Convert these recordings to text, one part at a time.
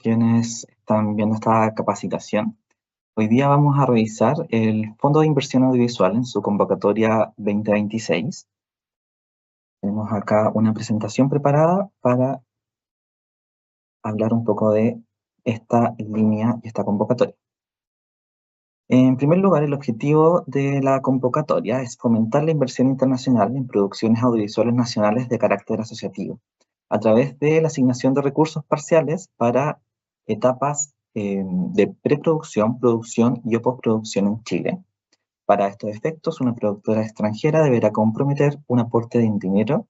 quienes están viendo esta capacitación. Hoy día vamos a revisar el Fondo de Inversión Audiovisual en su convocatoria 2026. Tenemos acá una presentación preparada para hablar un poco de esta línea y esta convocatoria. En primer lugar, el objetivo de la convocatoria es fomentar la inversión internacional en producciones audiovisuales nacionales de carácter asociativo, a través de la asignación de recursos parciales para etapas de preproducción, producción y o postproducción en Chile. Para estos efectos, una productora extranjera deberá comprometer un aporte de dinero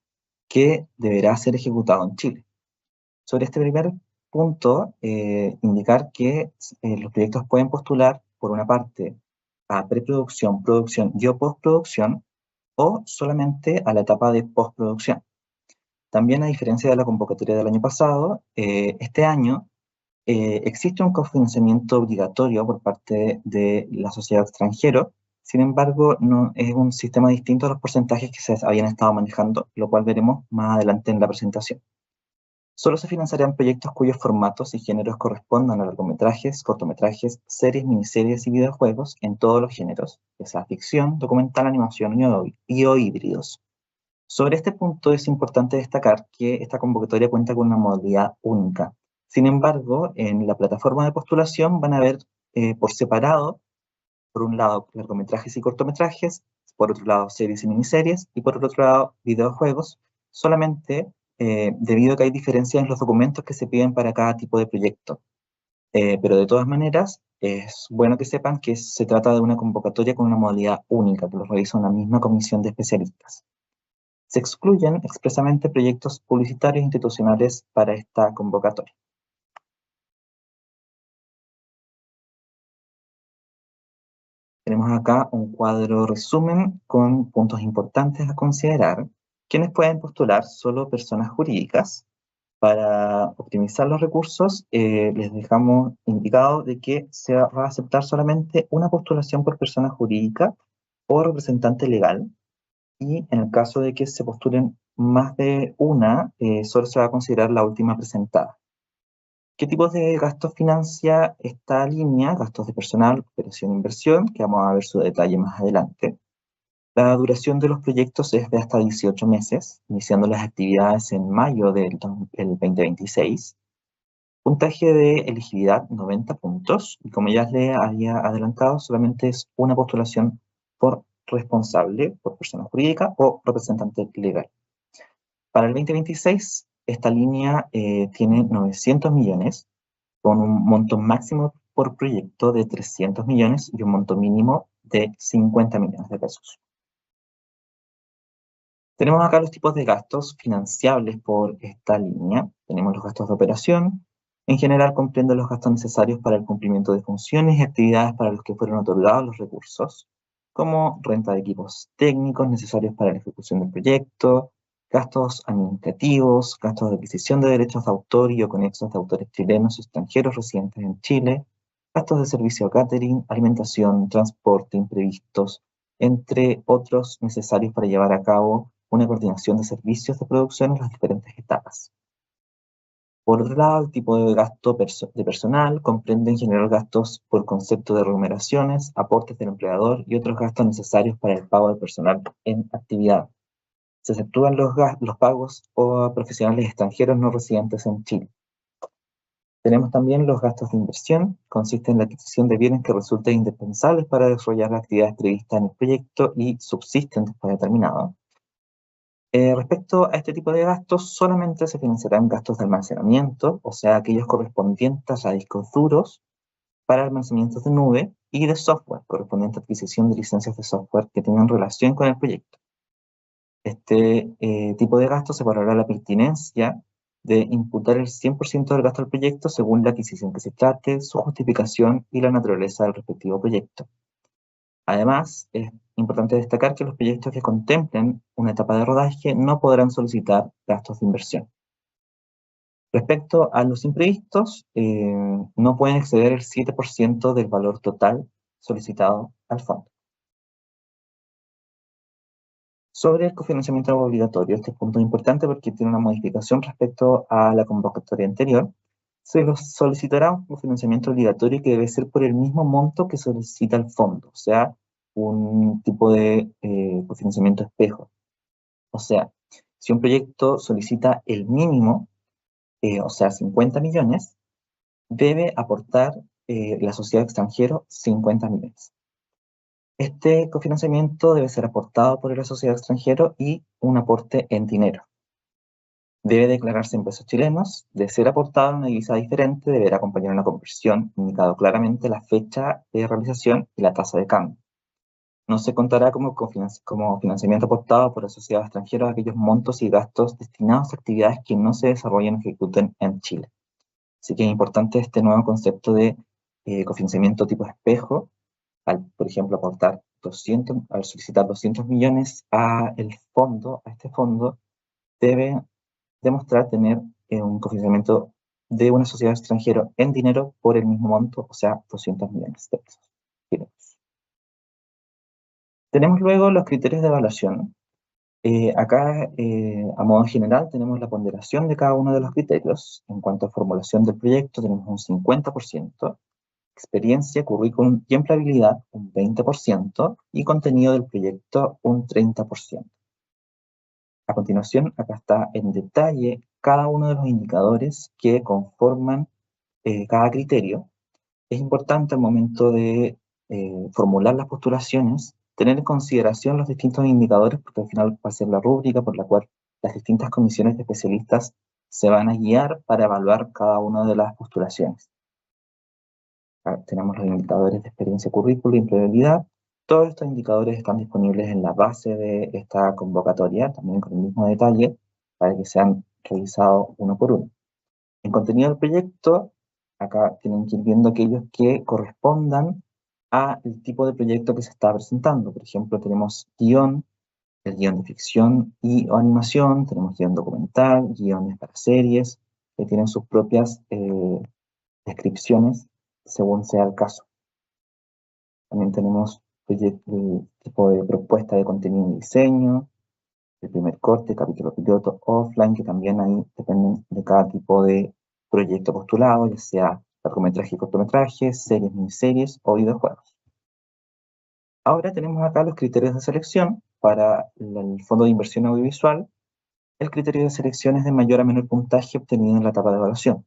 que deberá ser ejecutado en Chile. Sobre este primer punto, indicar que los proyectos pueden postular, por una parte, a preproducción, producción y o postproducción, o solamente a la etapa de postproducción. También, a diferencia de la convocatoria del año pasado, este año existe un cofinanciamiento obligatorio por parte de la sociedad extranjera. Sin embargo, no es un sistema distinto a los porcentajes que se habían estado manejando, lo cual veremos más adelante en la presentación. Solo se financiarán proyectos cuyos formatos y géneros correspondan a largometrajes, cortometrajes, series, miniseries y videojuegos en todos los géneros, ya sea ficción, documental, animación y o híbridos. Sobre este punto es importante destacar que esta convocatoria cuenta con una modalidad única. Sin embargo, en la plataforma de postulación van a ver por separado, por un lado, largometrajes y cortometrajes, por otro lado, series y miniseries, y por otro lado, videojuegos, solamente debido a que hay diferencias en los documentos que se piden para cada tipo de proyecto. Pero de todas maneras, es bueno que sepan que se trata de una convocatoria con una modalidad única, que lo realiza una misma comisión de especialistas. Se excluyen expresamente proyectos publicitarios institucionales para esta convocatoria. Tenemos acá un cuadro resumen con puntos importantes a considerar. Quienes pueden postular? Solo personas jurídicas. Para optimizar los recursos, les dejamos indicado de que se va a aceptar solamente una postulación por persona jurídica o representante legal, y en el caso de que se postulen más de una, solo se va a considerar la última presentada. ¿Qué tipos de gastos financia esta línea? Gastos de personal, operación e inversión, que vamos a ver su detalle más adelante. La duración de los proyectos es de hasta 18 meses, iniciando las actividades en mayo del 2026. Puntaje de elegibilidad 90 puntos, y como ya les había adelantado, solamente es una postulación por responsable, por persona jurídica o representante legal. Para el 2026, esta línea tiene 900 millones, con un monto máximo por proyecto de 300 millones y un monto mínimo de 50 millones de pesos. Tenemos acá los tipos de gastos financiables por esta línea. Tenemos los gastos de operación. En general comprende los gastos necesarios para el cumplimiento de funciones y actividades para los que fueron otorgados los recursos, como renta de equipos técnicos necesarios para la ejecución del proyecto, gastos administrativos, gastos de adquisición de derechos de autor y o conexos de autores chilenos o extranjeros residentes en Chile, gastos de servicio catering, alimentación, transporte, imprevistos, entre otros necesarios para llevar a cabo una coordinación de servicios de producción en las diferentes etapas. Por otro lado, el tipo de gasto de personal comprende en general gastos por concepto de remuneraciones, aportes del empleador y otros gastos necesarios para el pago de personal en actividad. Se exceptúan los pagos a profesionales extranjeros no residentes en Chile. Tenemos también los gastos de inversión, consiste en la adquisición de bienes que resulten indispensables para desarrollar las actividades previstas en el proyecto y subsisten después de terminado. Respecto a este tipo de gastos, solamente se financiarán gastos de almacenamiento, o sea, aquellos correspondientes a discos duros para almacenamientos de nube, y de software, correspondiente a adquisición de licencias de software que tengan relación con el proyecto. Este tipo de gasto separará la pertinencia de imputar el 100% del gasto al proyecto según la adquisición que se trate, su justificación y la naturaleza del respectivo proyecto. Además, es importante destacar que los proyectos que contemplen una etapa de rodaje no podrán solicitar gastos de inversión. Respecto a los imprevistos, no pueden exceder el 7% del valor total solicitado al fondo. Sobre el cofinanciamiento obligatorio, este punto es importante porque tiene una modificación respecto a la convocatoria anterior. se los solicitará un cofinanciamiento obligatorio que debe ser por el mismo monto que solicita el fondo, o sea, un tipo de cofinanciamiento espejo. O sea, si un proyecto solicita el mínimo, o sea, 50 millones, debe aportar la sociedad extranjero 50 millones. Este cofinanciamiento debe ser aportado por el asociado extranjero y un aporte en dinero. Debe declararse en pesos chilenos, de ser aportado en una divisa diferente, deberá acompañar una conversión, indicado claramente la fecha de realización y la tasa de cambio. No se contará como financiamiento aportado por asociados extranjeros aquellos montos y gastos destinados a actividades que no se desarrollen o ejecuten en Chile. Así que es importante este nuevo concepto de cofinanciamiento tipo espejo, por ejemplo, aportar 200, al solicitar 200 millones a este fondo, debe demostrar tener un cofinanciamiento de una sociedad extranjera en dinero por el mismo monto, o sea, 200 millones de pesos. Tenemos luego los criterios de evaluación. Acá, a modo general, tenemos la ponderación de cada uno de los criterios. En cuanto a formulación del proyecto, tenemos un 50%, experiencia, currículum y empleabilidad un 20% y contenido del proyecto un 30%. A continuación, acá está en detalle cada uno de los indicadores que conforman cada criterio. Es importante al momento de formular las postulaciones tener en consideración los distintos indicadores, porque al final va a ser la rúbrica por la cual las distintas comisiones de especialistas se van a guiar para evaluar cada una de las postulaciones. Acá tenemos los indicadores de experiencia, currículo y empleabilidad. Todos estos indicadores están disponibles en la base de esta convocatoria, también con el mismo detalle, para que sean revisados uno por uno. En contenido del proyecto, acá tienen que ir viendo aquellos que correspondan al tipo de proyecto que se está presentando. Por ejemplo, tenemos guión, el guión de ficción y o animación, tenemos guión documental, guiones para series, que tienen sus propias descripciones según sea el caso. También tenemos el tipo de propuesta de contenido y diseño, el primer corte, capítulo piloto, offline, que también ahí dependen de cada tipo de proyecto postulado, ya sea largometraje y cortometraje, series, miniseries o videojuegos. Ahora tenemos acá los criterios de selección para el Fondo de Inversión Audiovisual. El criterio de selección es de mayor a menor puntaje obtenido en la etapa de evaluación.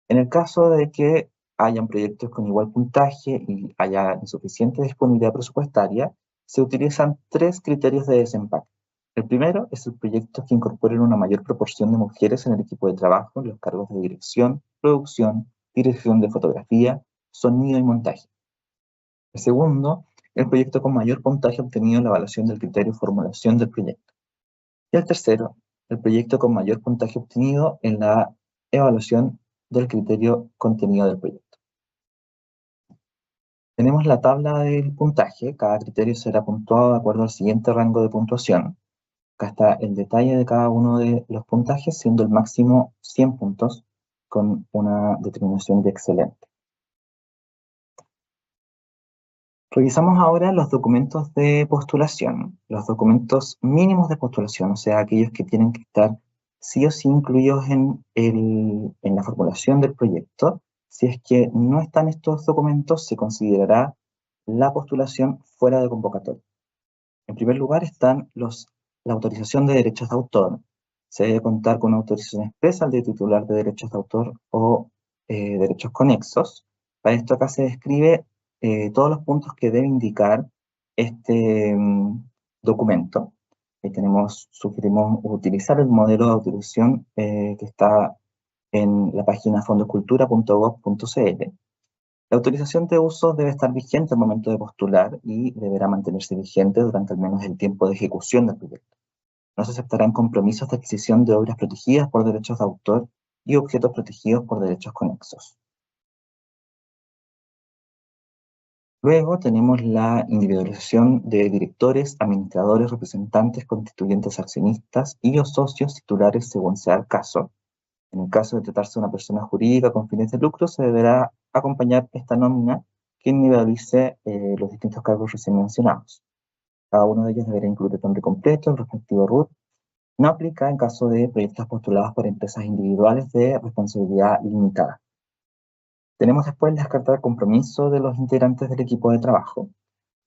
En el caso de que hayan proyectos con igual puntaje y haya insuficiente disponibilidad presupuestaria, se utilizan 3 criterios de desempate. El primero es el proyecto que incorporen una mayor proporción de mujeres en el equipo de trabajo, en los cargos de dirección, producción, dirección de fotografía, sonido y montaje. El segundo, el proyecto con mayor puntaje obtenido en la evaluación del criterio formulación del proyecto. Y el tercero, el proyecto con mayor puntaje obtenido en la evaluación del criterio contenido del proyecto. Tenemos la tabla del puntaje, cada criterio será puntuado de acuerdo al siguiente rango de puntuación. Acá está el detalle de cada uno de los puntajes, siendo el máximo 100 puntos con una determinación de excelente. Revisamos ahora los documentos de postulación, los documentos mínimos de postulación, o sea, aquellos que tienen que estar sí o sí incluidos en la formulación del proyecto. Si es que no están estos documentos, se considerará la postulación fuera de convocatoria. En primer lugar están la autorización de derechos de autor. Se debe contar con una autorización expresa de titular de derechos de autor o derechos conexos. Para esto acá se describe todos los puntos que debe indicar este documento. Sugerimos utilizar el modelo de autorización que está en la página fondoscultura.gov.cl. La autorización de uso debe estar vigente al momento de postular y deberá mantenerse vigente durante al menos el tiempo de ejecución del proyecto. No se aceptarán compromisos de adquisición de obras protegidas por derechos de autor y objetos protegidos por derechos conexos. Luego tenemos la individualización de directores, administradores, representantes, constituyentes, accionistas y o socios titulares según sea el caso. En el caso de tratarse de una persona jurídica con fines de lucro, se deberá acompañar esta nómina que individualice los distintos cargos recién mencionados. Cada uno de ellos deberá incluir el nombre completo, el respectivo RUT. No aplica en caso de proyectos postulados por empresas individuales de responsabilidad limitada. Tenemos después las cartas de compromiso de los integrantes del equipo de trabajo.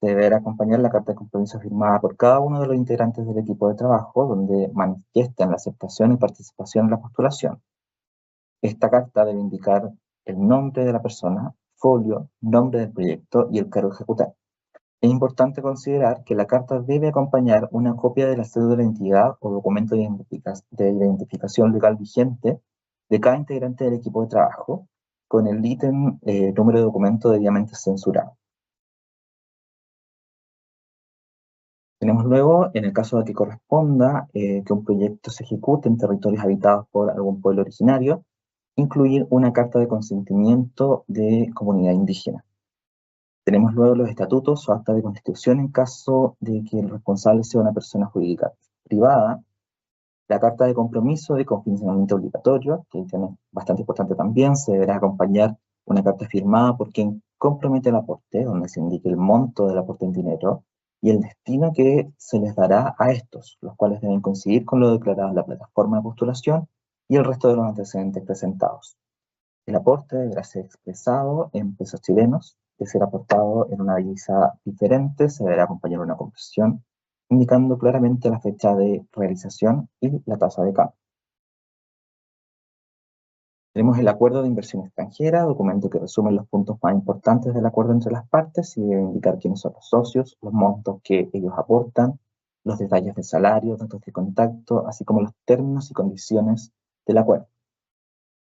Se deberá acompañar la carta de compromiso firmada por cada uno de los integrantes del equipo de trabajo, donde manifiesten la aceptación y participación en la postulación. Esta carta debe indicar el nombre de la persona, folio, nombre del proyecto y el cargo a ejecutar. Es importante considerar que la carta debe acompañar una copia de la cédula de identidad o documento de identificación legal vigente de cada integrante del equipo de trabajo, con el ítem número de documento debidamente censurado. Tenemos luego, en el caso de que corresponda que un proyecto se ejecute en territorios habitados por algún pueblo originario, incluir una carta de consentimiento de comunidad indígena. Tenemos luego los estatutos o acta de constitución en caso de que el responsable sea una persona jurídica privada, la carta de compromiso de confinamiento obligatorio, que es bastante importante también, se deberá acompañar una carta firmada por quien compromete el aporte, donde se indique el monto del aporte en dinero y el destino que se les dará a estos, los cuales deben coincidir con lo declarado en la plataforma de postulación y el resto de los antecedentes presentados. El aporte deberá ser expresado en pesos chilenos, de ser aportado en una divisa diferente, se deberá acompañar una conversión, indicando claramente la fecha de realización y la tasa de cambio. Tenemos el acuerdo de inversión extranjera, documento que resume los puntos más importantes del acuerdo entre las partes y debe indicar quiénes son los socios, los montos que ellos aportan, los detalles de salario, datos de contacto, así como los términos y condiciones del acuerdo.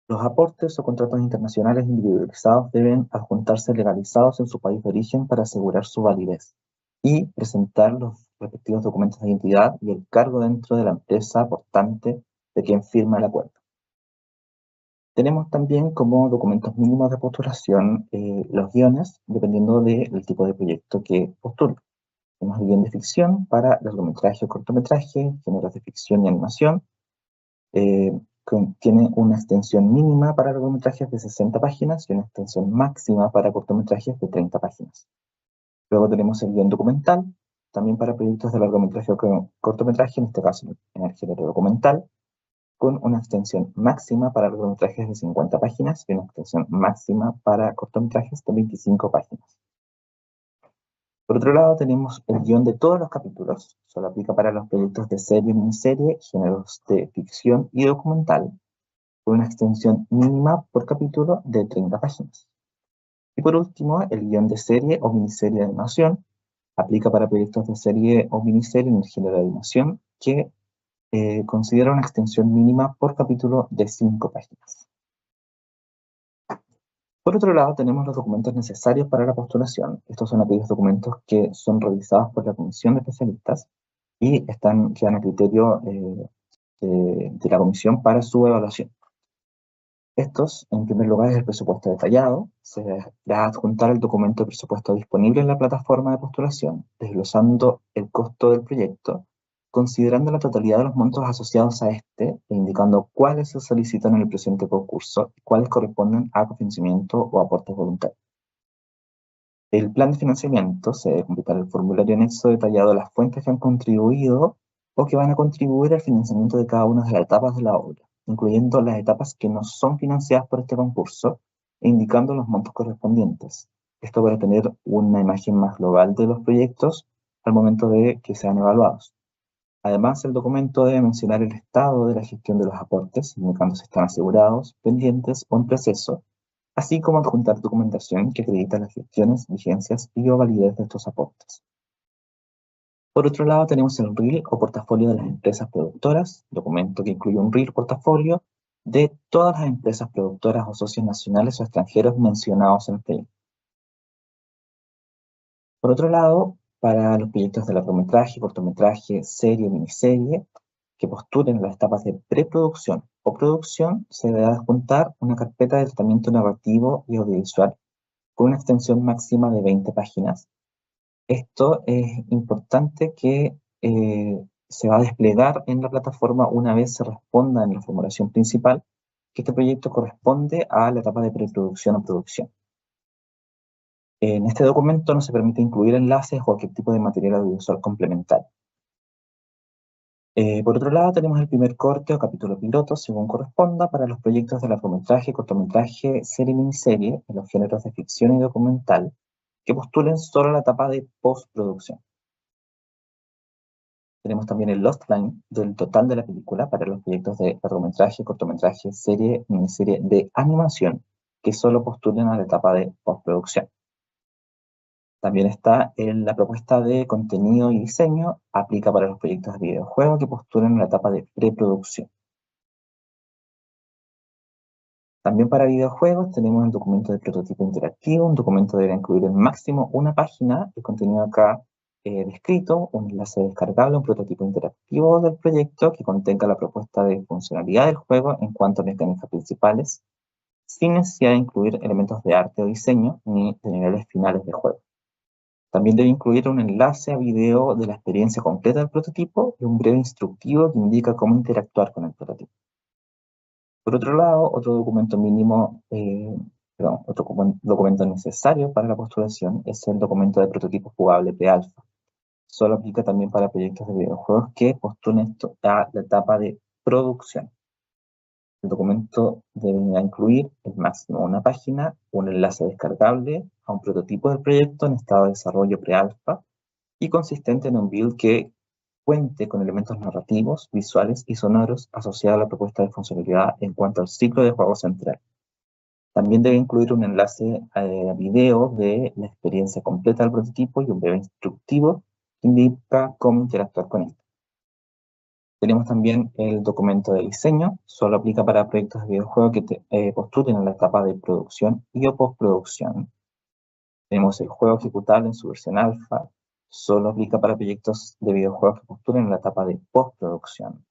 Los aportes o contratos internacionales individualizados deben adjuntarse legalizados en su país de origen para asegurar su validez y presentar los respectivos documentos de identidad y el cargo dentro de la empresa aportante de quien firma el acuerdo. Tenemos también como documentos mínimos de postulación los guiones, dependiendo del tipo de proyecto que postule. Tenemos el guión de ficción para largometraje o cortometraje, géneros de ficción y animación. Tiene una extensión mínima para largometrajes de 60 páginas y una extensión máxima para cortometrajes de 30 páginas. Luego tenemos el guión documental, también para proyectos de largometraje o cortometraje, en este caso en el género documental, con una extensión máxima para largometrajes de 50 páginas y una extensión máxima para cortometrajes de 25 páginas. Por otro lado, tenemos el guión de todos los capítulos, solo aplica para los proyectos de serie, miniserie, géneros de ficción y documental, con una extensión mínima por capítulo de 30 páginas. Y por último, el guión de serie o miniserie de animación aplica para proyectos de serie o miniserie en el género de animación que considera una extensión mínima por capítulo de 5 páginas. Por otro lado, tenemos los documentos necesarios para la postulación. Estos son aquellos documentos que son revisados por la comisión de especialistas y quedan a criterio de la comisión para su evaluación. Estos, en primer lugar, es el presupuesto detallado. Se deberá adjuntar el documento de presupuesto disponible en la plataforma de postulación, desglosando el costo del proyecto, considerando la totalidad de los montos asociados a este e indicando cuáles se solicitan en el presente concurso y cuáles corresponden a cofinanciamiento o aportes voluntarios. El plan de financiamiento se debe completar el formulario anexo detallado de las fuentes que han contribuido o que van a contribuir al financiamiento de cada una de las etapas de la obra, incluyendo las etapas que no son financiadas por este concurso e indicando los montos correspondientes. Esto para tener una imagen más global de los proyectos al momento de que sean evaluados. Además, el documento debe mencionar el estado de la gestión de los aportes, indicando si están asegurados, pendientes o en proceso, así como adjuntar documentación que acredita las gestiones, vigencias y o validez de estos aportes. Por otro lado, tenemos el RIL o portafolio de las empresas productoras, documento que incluye un RIL portafolio de todas las empresas productoras o socios nacionales o extranjeros mencionados en el proyecto. Por otro lado, para los proyectos de largometraje, cortometraje, serie, miniserie, que postulen las etapas de preproducción o producción, se deberá adjuntar una carpeta de tratamiento narrativo y audiovisual con una extensión máxima de 20 páginas. Esto es importante que se va a desplegar en la plataforma una vez se responda en la formulación principal que este proyecto corresponde a la etapa de preproducción o producción. En este documento no se permite incluir enlaces o cualquier tipo de material audiovisual complementario. Por otro lado, tenemos el primer corte o capítulo piloto, según corresponda, para los proyectos de largometraje, cortometraje, serie y miniserie en los géneros de ficción y documental que postulen solo la etapa de postproducción. Tenemos también el lost line del total de la película para los proyectos de largometraje, cortometraje, serie y miniserie de animación que solo postulen a la etapa de postproducción. También está en la propuesta de contenido y diseño, aplica para los proyectos de videojuegos que postulen en la etapa de preproducción. También para videojuegos tenemos el documento de prototipo interactivo. Un documento debe incluir en máximo una página, el contenido acá descrito, un enlace descargable, un prototipo interactivo del proyecto que contenga la propuesta de funcionalidad del juego en cuanto a mecánicas principales, sin necesidad de incluir elementos de arte o diseño ni de niveles finales de juego. También debe incluir un enlace a video de la experiencia completa del prototipo y un breve instructivo que indica cómo interactuar con el prototipo. Por otro lado, otro documento mínimo, otro documento necesario para la postulación es el documento de prototipo jugable pre-alfa. Solo aplica también para proyectos de videojuegos que postulen esto a la etapa de producción. El documento debe incluir el máximo una página, un enlace descargable a un prototipo del proyecto en estado de desarrollo pre-alfa y consistente en un build que cuente con elementos narrativos, visuales y sonoros asociados a la propuesta de funcionalidad en cuanto al ciclo de juego central. También debe incluir un enlace a video de la experiencia completa del prototipo y un breve instructivo que indica cómo interactuar con él. Tenemos también el documento de diseño, solo aplica para proyectos de videojuegos que postulen en la etapa de producción y o postproducción. Tenemos el juego ejecutable en su versión alfa, solo aplica para proyectos de videojuegos que postulen en la etapa de postproducción.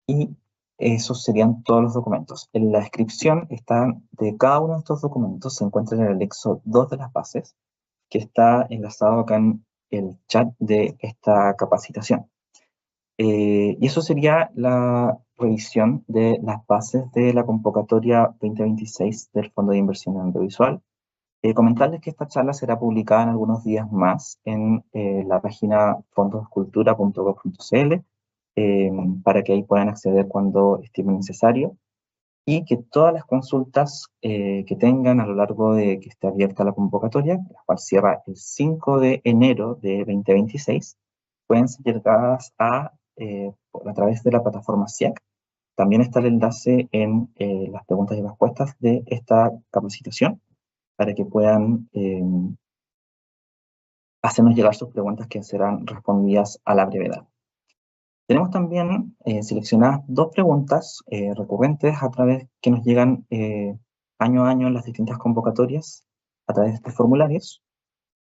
Y esos serían todos los documentos. En la descripción de cada uno de estos documentos se encuentra en el anexo 2 de las bases, que está enlazado acá en el chat de esta capacitación. Y eso sería la revisión de las bases de la convocatoria 2026 del Fondo de Inversión Audiovisual. Comentarles que esta charla será publicada en algunos días más en la página fondoscultura.gov.cl para que ahí puedan acceder cuando estime necesario y que todas las consultas que tengan a lo largo de que esté abierta la convocatoria, la cual cierra el 5 de enero de 2026, pueden ser llegadas a través de la plataforma SIAC. También está el enlace en las preguntas y respuestas de esta capacitación para que puedan hacernos llegar sus preguntas que serán respondidas a la brevedad. Tenemos también seleccionadas dos preguntas recurrentes a través que nos llegan año a año en las distintas convocatorias a través de estos formularios.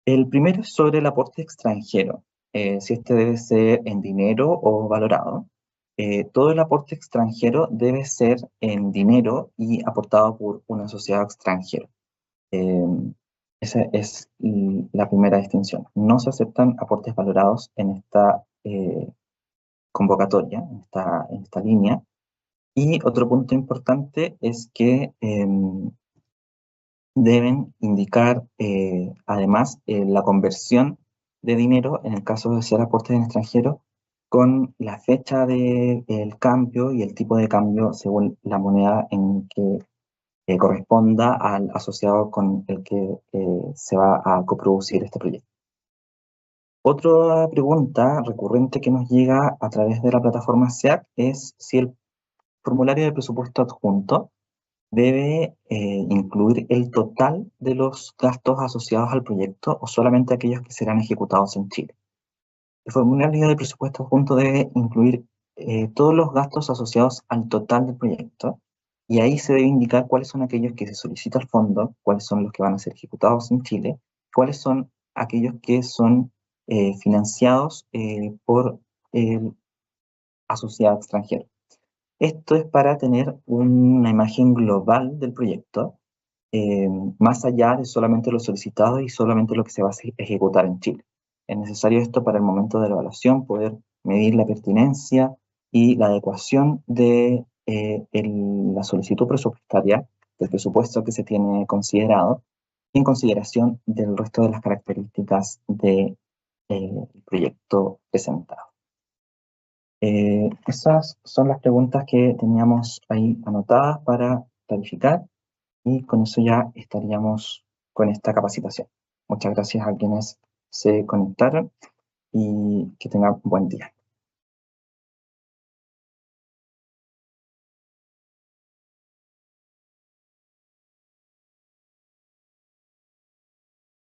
El primero es sobre el aporte extranjero, si este debe ser en dinero o valorado. Todo el aporte extranjero debe ser en dinero y aportado por un asociado extranjero. Esa es la primera distinción. No se aceptan aportes valorados en esta convocatoria, en esta línea. Y otro punto importante es que deben indicar además la conversión de dinero en el caso de ser aportes en extranjero con la fecha del cambio y el tipo de cambio según la moneda en que corresponda al asociado con el que se va a coproducir este proyecto. Otra pregunta recurrente que nos llega a través de la plataforma SEAC es si el formulario de presupuesto adjunto debe incluir el total de los gastos asociados al proyecto o solamente aquellos que serán ejecutados en Chile. El formulario de presupuesto adjunto debe incluir todos los gastos asociados al total del proyecto y ahí se debe indicar cuáles son aquellos que se solicita al fondo, cuáles son los que van a ser ejecutados en Chile, cuáles son aquellos que son financiados por el asociado extranjero. Esto es para tener una imagen global del proyecto, más allá de solamente lo solicitado y solamente lo que se va a ejecutar en Chile. Es necesario esto para el momento de la evaluación, poder medir la pertinencia y la adecuación de la solicitud presupuestaria, del presupuesto que se tiene considerado, en consideración del resto de las características del proyecto presentado. Esas son las preguntas que teníamos ahí anotadas para clarificar y con eso ya estaríamos con esta capacitación. Muchas gracias a quienes se conectaron y que tengan un buen día.